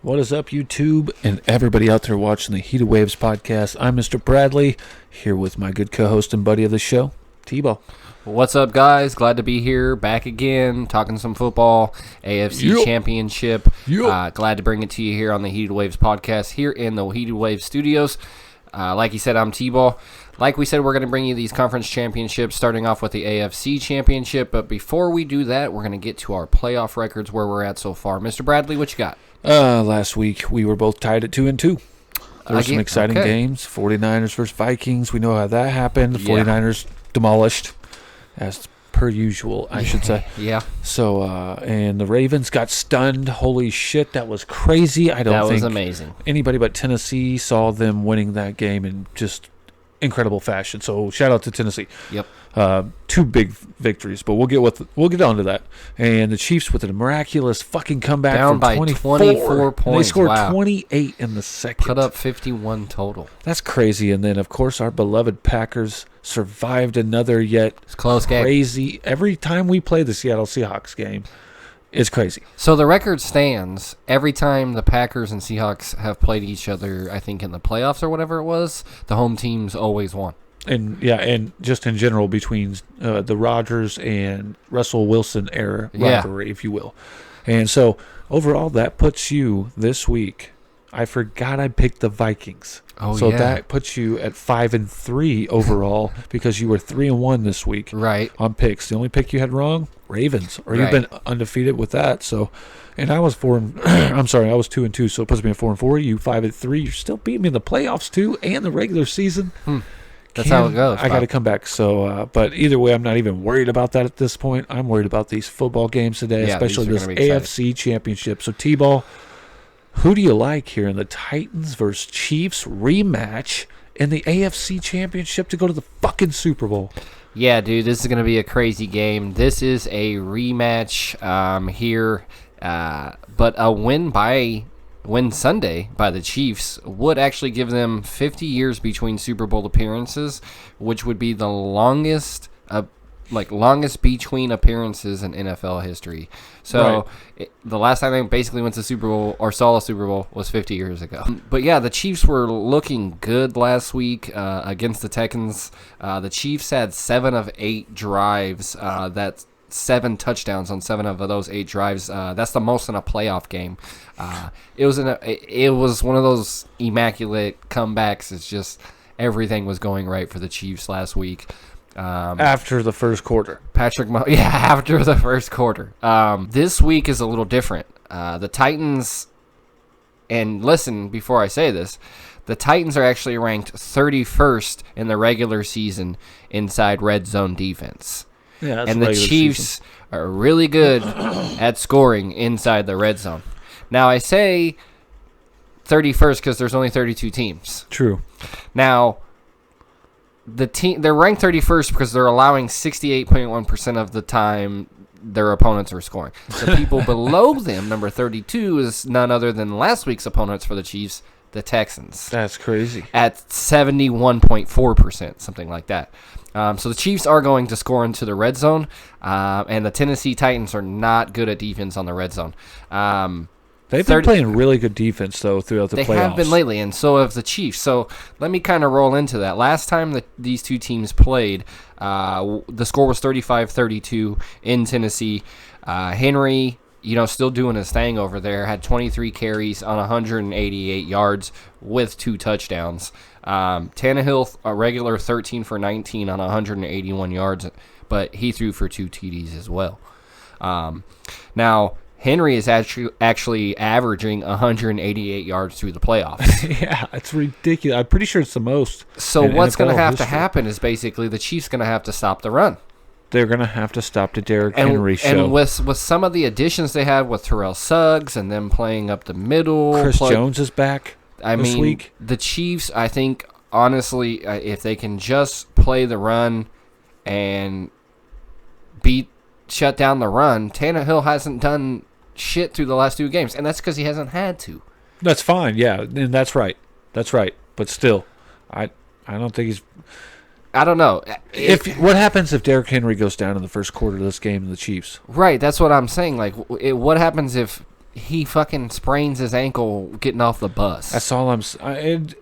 What is up, YouTube, and everybody out there watching the Heated Waves podcast? I'm Mr. Bradley, here with my good co-host and buddy of the show, T-Ball. What's up, guys? Glad to be here, back again, talking some football, AFC Championship. Glad to bring it to you here on the Heated Waves podcast, here in the Heated Waves studios. Like you said, I'm T-Ball. Like we said, we're going to bring you these conference championships, starting off with the AFC Championship. But before we do that, we're going to get to our playoff records, where we're at so far. Mr. Bradley, what you got? Last week, we were both tied at 2-2. There were some exciting games. 49ers versus Vikings. We know how that happened. The 49ers demolished, as per usual, I should say. Yeah. So, and the Ravens got stunned. Holy shit, that was crazy. I don't think that was amazing. Anybody but Tennessee saw them winning that game in just incredible fashion. So, shout out to Tennessee. Yep. Two big victories, but we'll get on to that. And the Chiefs with a miraculous fucking comeback down from by 24 points. They scored 28 in the second. Put up 51 total. That's crazy. And then, of course, our beloved Packers survived another close crazy game. Every time we play the Seattle Seahawks game, it's crazy. So the record stands. Every time the Packers and Seahawks have played each other, I think in the playoffs or whatever it was, the home teams always won. And and just in general between the Rodgers and Russell Wilson era rivalry, if you will. And so overall, that puts you this week. I forgot I picked the Vikings. So that puts you at 5-3 overall because you were 3-1 this week. Right. On picks. The only pick you had wrong, Ravens. Or you've been undefeated with that. So, and I was 2-2. So it puts me at 4-4. You 5-3. You're still beating me in the playoffs too, and the regular season. That's how it goes. I got to come back. So, but either way, I'm not even worried about that at this point. I'm worried about these football games today, especially this AFC Championship. So, T-Ball, who do you like here in the Titans versus Chiefs rematch in the AFC Championship to go to the fucking Super Bowl? Yeah, dude, this is going to be a crazy game. This is a rematch here, but a win Sunday by the Chiefs would actually give them 50 years between Super Bowl appearances, which would be the longest between appearances in NFL history. So the last time they basically went to Super Bowl or saw a Super Bowl was 50 years ago. But yeah, the Chiefs were looking good last week against the Texans. The Chiefs had 7 of 8 drives. That's 7 touchdowns on 7 of those 8 drives. That's the most in a playoff game. It was one of those immaculate comebacks. It's just everything was going right for the Chiefs last week. After the first quarter. After the first quarter. This week is a little different. The Titans, and listen before I say this, the Titans are actually ranked 31st in the regular season inside red zone defense. Yeah, and the Chiefs are really good at scoring inside the red zone. Now, I say 31st because there's only 32 teams. True. Now, they're ranked 31st because they're allowing 68.1% of the time their opponents are scoring. The people below them, number 32, is none other than last week's opponents for the Chiefs, the Texans. That's crazy. At 71.4%, something like that. So the Chiefs are going to score into the red zone, and the Tennessee Titans are not good at defense on the red zone. They've been playing really good defense, though, throughout the playoffs. They have been lately, and so have the Chiefs. So let me kind of roll into that. Last time that these two teams played, the score was 35-32 in Tennessee. Henry, still doing his thing over there, had 23 carries on 188 yards with 2 touchdowns. Tannehill, a regular 13 for 19 on 181 yards, but he threw for 2 TDs as well. Now, Henry is actually averaging 188 yards through the playoffs. Yeah, it's ridiculous. I'm pretty sure it's the most. So what's going to have to happen is basically the Chiefs going to have to stop the run. They're going to have to stop the Derrick Henry show. And with some of the additions they have with Terrell Suggs and them playing up the middle. Chris Jones is back this week. The Chiefs, I think, honestly, if they can just play the run and shut down the run, Tannehill hasn't done shit through the last 2 games, and that's because he hasn't had to. That's fine, yeah, and that's right. But still, I don't think he's. I don't know. What happens if Derrick Henry goes down in the first quarter of this game in the Chiefs? Right, that's what I'm saying. Like, what happens if he fucking sprains his ankle getting off the bus. That's all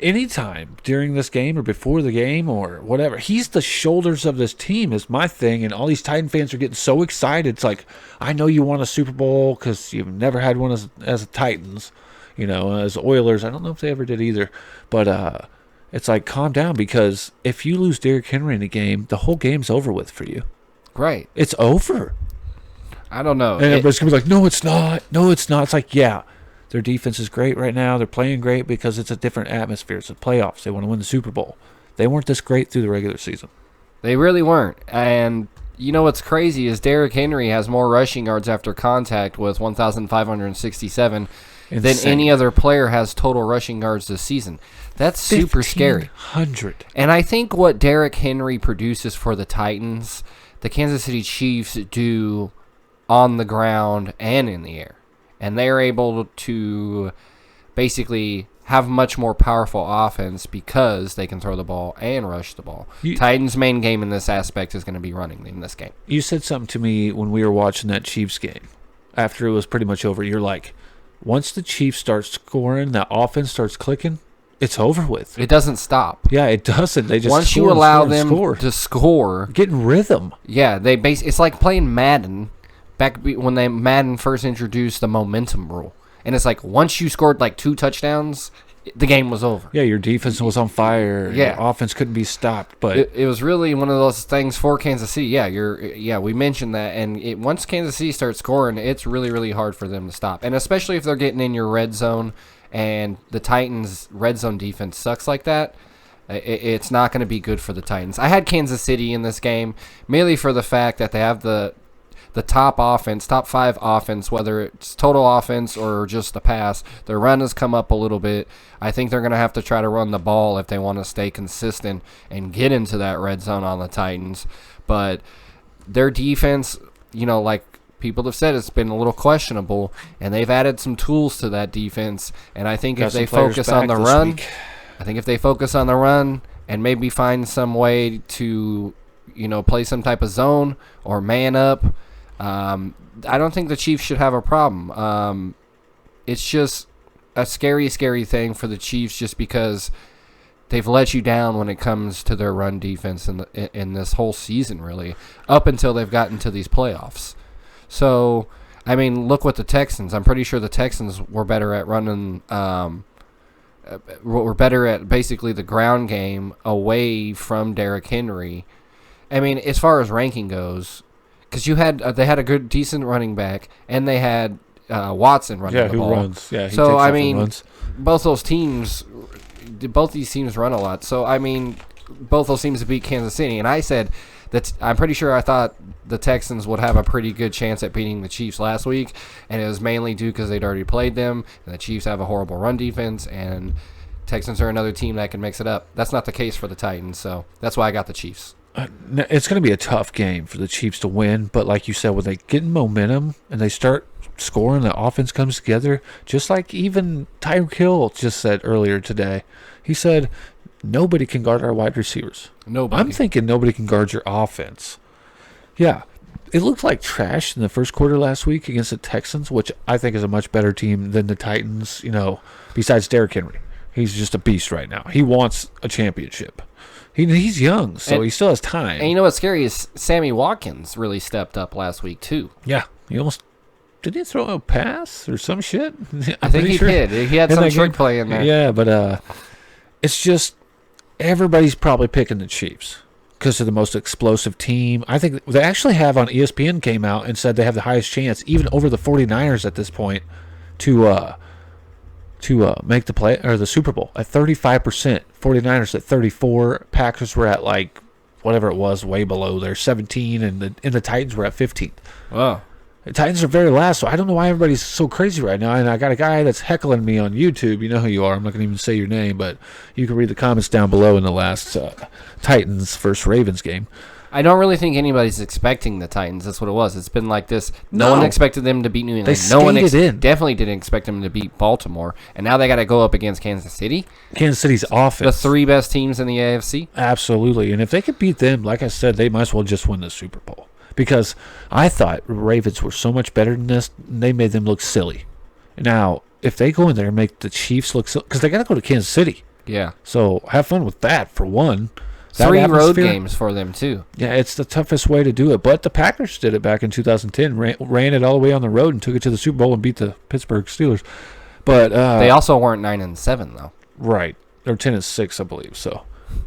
anytime during this game or before the game or whatever, he's the shoulders of this team is my thing, and all these Titan fans are getting so excited. It's like, I know you won a Super Bowl because you've never had one as Titans, as Oilers. I don't know if they ever did either, but it's like, calm down, because if you lose Derrick Henry in a game, the whole game's over with for you. Right. It's over. I don't know. And everybody's going to be like, no, it's not. No, it's not. It's like, yeah, their defense is great right now. They're playing great because it's a different atmosphere. It's the playoffs. They want to win the Super Bowl. They weren't this great through the regular season. They really weren't. And you know what's crazy is Derrick Henry has more rushing yards after contact with 1,567 than any other player has total rushing yards this season. That's super scary. 1,500. And I think what Derrick Henry produces for the Titans, the Kansas City Chiefs do on the ground and in the air. And they're able to basically have much more powerful offense because they can throw the ball and rush the ball. Titans' main game in this aspect is going to be running in this game. You said something to me when we were watching that Chiefs game. After it was pretty much over, you're like, once the Chiefs start scoring, that offense starts clicking, it's over with. It doesn't stop. Yeah, it doesn't. They just once you allow them to score, getting rhythm. Yeah, it's like playing Madden. Back when Madden first introduced the momentum rule. And it's like, once you scored like 2 touchdowns, the game was over. Yeah, your defense was on fire. Yeah. Your offense couldn't be stopped. But it was really one of those things for Kansas City. Yeah, we mentioned that. And once Kansas City starts scoring, it's really, really hard for them to stop. And especially if they're getting in your red zone and the Titans' red zone defense sucks like that, it's not going to be good for the Titans. I had Kansas City in this game merely for the fact that they have the top offense, top 5 offense, whether it's total offense or just the pass. Their run has come up a little bit. I think they're going to have to try to run the ball if they want to stay consistent and get into that red zone on the Titans. But their defense, like people have said, it's been a little questionable, and they've added some tools to that defense. And I think if they focus on the run, and maybe find some way to, play some type of zone or man up, I don't think the Chiefs should have a problem. It's just a scary, scary thing for the Chiefs just because they've let you down when it comes to their run defense in this whole season, really, up until they've gotten to these playoffs. So, I mean, look what the Texans. I'm pretty sure the Texans were better at running. Were better at basically the ground game away from Derrick Henry. I mean, as far as ranking goes. Because they had a good, decent running back, and they had Watson running the ball. Runs. Yeah, so I mean, both these teams run a lot. So I mean, both those teams beat Kansas City, and I said that I'm pretty sure I thought the Texans would have a pretty good chance at beating the Chiefs last week, and it was mainly due because they'd already played them, and the Chiefs have a horrible run defense, and Texans are another team that can mix it up. That's not the case for the Titans, so that's why I got the Chiefs. It's going to be a tough game for the Chiefs to win, but like you said, when they get momentum and they start scoring, the offense comes together, just like even Tyreek Hill just said earlier today. He said, nobody can guard our wide receivers. Nobody. I'm thinking nobody can guard your offense. Yeah, it looked like trash in the first quarter last week against the Texans, which I think is a much better team than the Titans, besides Derrick Henry. He's just a beast right now. He wants a championship. He's young, so he still has time. And you know what's scary is Sammy Watkins really stepped up last week, too. Yeah. Did he throw a pass or some shit? I think he did. He had some trick play in there. Yeah, but it's just everybody's probably picking the Chiefs because they're the most explosive team. I think they actually have on ESPN came out and said they have the highest chance, even over the 49ers at this point, to make the play or the Super Bowl at 35%. 49ers at 34. Packers were at like whatever it was, way below there, 17, and the Titans were at 15. Wow. The Titans are very last, so I don't know why everybody's so crazy right now. And I got a guy that's heckling me on YouTube. You know who you are. I'm not going to even say your name, but you can read the comments down below in the last Titans versus Ravens game. I don't really think anybody's expecting the Titans. That's what it was. It's been like this. No one expected them to beat New England. No one definitely didn't expect them to beat Baltimore. And now they got to go up against Kansas City. Kansas City's offense. The 3 best teams in the AFC. Absolutely. And if they could beat them, like I said, they might as well just win the Super Bowl. Because I thought Ravens were so much better than this, and they made them look silly. Now, if they go in there and make the Chiefs look so, because they got to go to Kansas City. Yeah. So have fun with that, for one. That 3 road atmosphere, games for them, too. Yeah, it's the toughest way to do it. But the Packers did it back in 2010, ran it all the way on the road and took it to the Super Bowl and beat the Pittsburgh Steelers. But they also weren't 9-7, though. Right. They're 10-6, I believe. So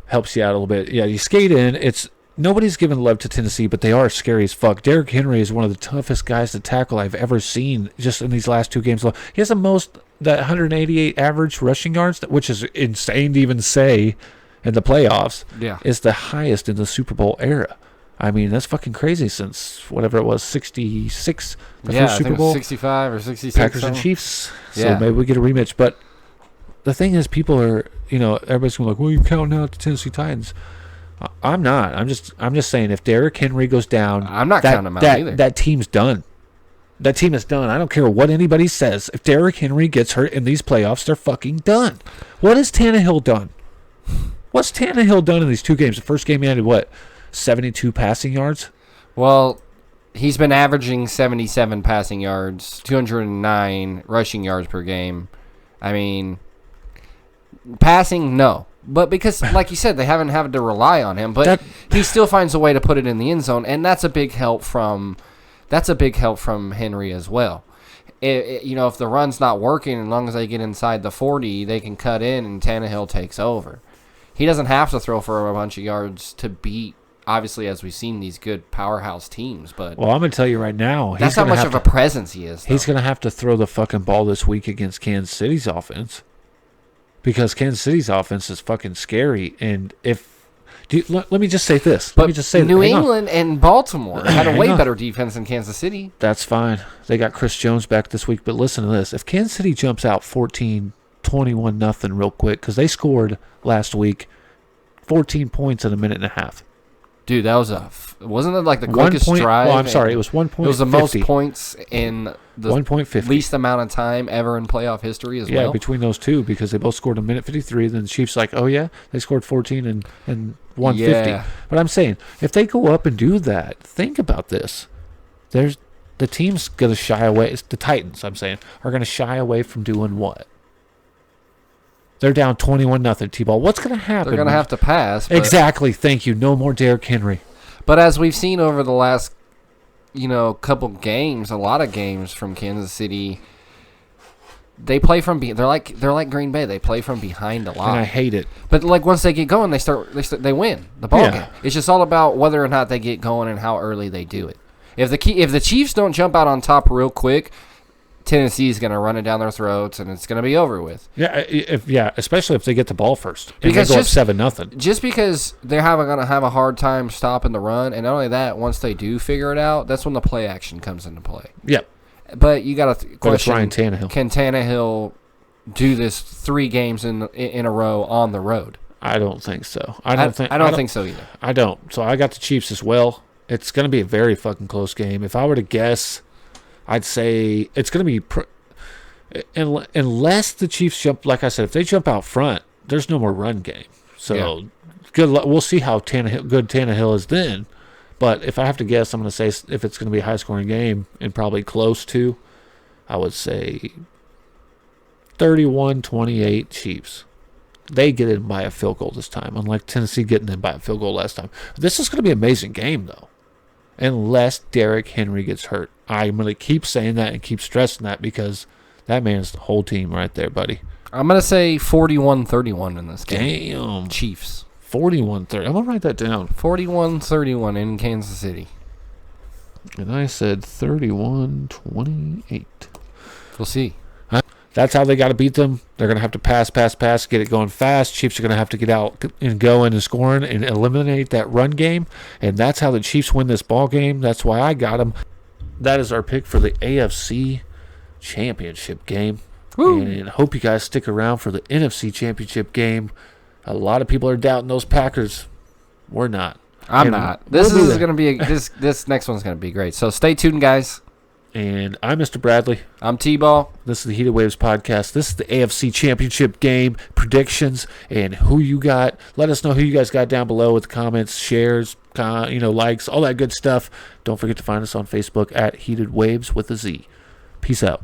helps you out a little bit. Yeah, you skate in. Nobody's giving love to Tennessee, but they are scary as fuck. Derrick Henry is one of the toughest guys to tackle I've ever seen just in these last 2 games. He has that 188 average rushing yards, which is insane to even say in the playoffs. Yeah. Is the highest in the Super Bowl era. I mean, that's fucking crazy since whatever it was, 66, the first Super Bowl. 65 or 66. Packers and Chiefs. So Yeah. maybe we get a rematch. But the thing is, people are, everybody's going to be like, well, you're counting out the Tennessee Titans. I'm not. I'm just saying, if Derrick Henry goes down, I'm not counting him out either. That team's done. That team is done. I don't care what anybody says. If Derrick Henry gets hurt in these playoffs, they're fucking done. What has Tannehill done? What's Tannehill done in these 2 games? The first game he had, 72 passing yards? Well, he's been averaging 77 passing yards, 209 rushing yards per game. I mean, passing, no. But because, like you said, they haven't had to rely on him. But he still finds a way to put it in the end zone, and that's a big help from Henry as well. If the run's not working, as long as they get inside the 40, they can cut in, and Tannehill takes over. He doesn't have to throw for a bunch of yards to beat, obviously, as we've seen, these good powerhouse teams. But well, I'm going to tell you right now, that's how much of a presence he is. He's going to have to throw the fucking ball this week against Kansas City's offense, because Kansas City's offense is fucking scary. And let me just say this. But New England and Baltimore had a way better defense than Kansas City. That's fine. They got Chris Jones back this week. But listen to this. If Kansas City jumps out 21-0 real quick, because they scored last week 14 points in a minute and a half. Dude, that was wasn't it like the quickest drive? Well, I'm sorry, it was 1.50. It was the most points in the 1.50. least amount of time ever in playoff history as well. Yeah, between those two, because they both scored a minute 53. Then the Chiefs like, oh yeah, they scored 14 and 150. Yeah. But I'm saying, if they go up and do that, think about this. The team's going to shy away. It's the Titans, I'm saying, are going to shy away from doing what? They're down 21-0, T-ball. What's going to happen? They're going to have to pass. Exactly. Thank you. No more Derrick Henry. But as we've seen over the last, couple games, a lot of games from Kansas City, they play from they're like Green Bay. They play from behind a lot. And I hate it. But once they get going, they win the ball game. It's just all about whether or not they get going and how early they do it. If the Chiefs don't jump out on top real quick, Tennessee's going to run it down their throats, and it's going to be over with. Yeah, especially if they get the ball first. And because they go up 7-0. Just because they're going to have a hard time stopping the run, and not only that, once they do figure it out, that's when the play action comes into play. Yep. But you got to question, Ryan Tannehill. Can Tannehill do this 3 games in a row on the road? I don't think so. I don't think so either. I don't. So I got the Chiefs as well. It's going to be a very fucking close game. If I were to guess, I'd say it's going to be unless the Chiefs jump. Like I said, if they jump out front, there's no more run game. So good luck. We'll see how good Tannehill is then. But if I have to guess, I'm going to say if it's going to be a high-scoring game and probably close to, I would say 31-28 Chiefs. They get in by a field goal this time, unlike Tennessee getting in by a field goal last time. This is going to be an amazing game, though, unless Derrick Henry gets hurt. I'm going to keep saying that and keep stressing that because that man's the whole team right there, buddy. I'm going to say 41-31 in this game. Damn. Chiefs. 41-30. I'm going to write that down. 41-31 in Kansas City. And I said 31-28. We'll see. That's how they got to beat them. They're going to have to pass, get it going fast. Chiefs are going to have to get out and go in and scoring and eliminate that run game. And that's how the Chiefs win this ball game. That's why I got them. That is our pick for the AFC Championship game. Woo. And I hope you guys stick around for the NFC Championship game. A lot of people are doubting those Packers. We're not. I'm not. This is going to be this next one's going to be great. So stay tuned, guys. And I'm Mr. Bradley. I'm T-Ball. This is the Heated Waves podcast. This is the AFC Championship game predictions and who you got. Let us know who you guys got down below with comments, shares, likes, all that good stuff. Don't forget to find us on Facebook at Heated Waves with a Z. Peace out.